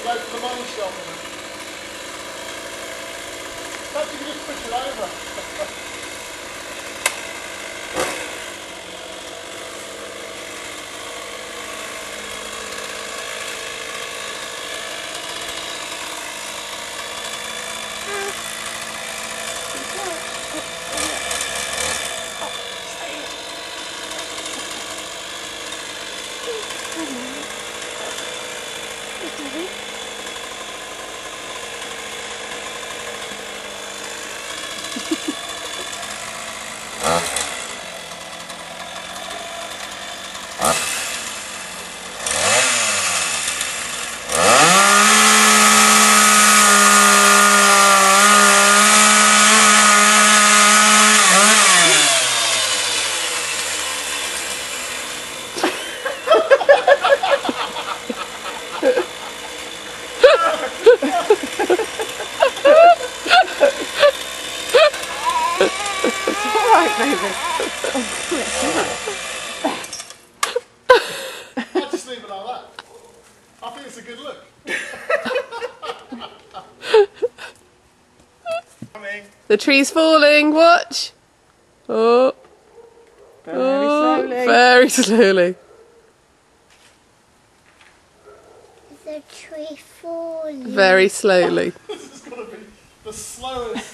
go for the mine shaft on it. Perhaps you can just push it over. I'll just leave it like that. I think it's a good look. The tree's falling, watch! Oh. Very slowly. Very slowly. The tree falling. Very slowly. This is going to be the slowest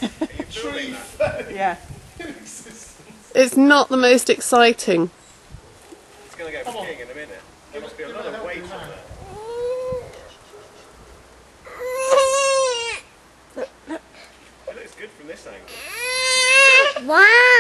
tree felling Yeah. in existence. It's not the most exciting. It's going to go skiing in a minute. There must be a lot of weight on there. It looks good from this angle. Wow!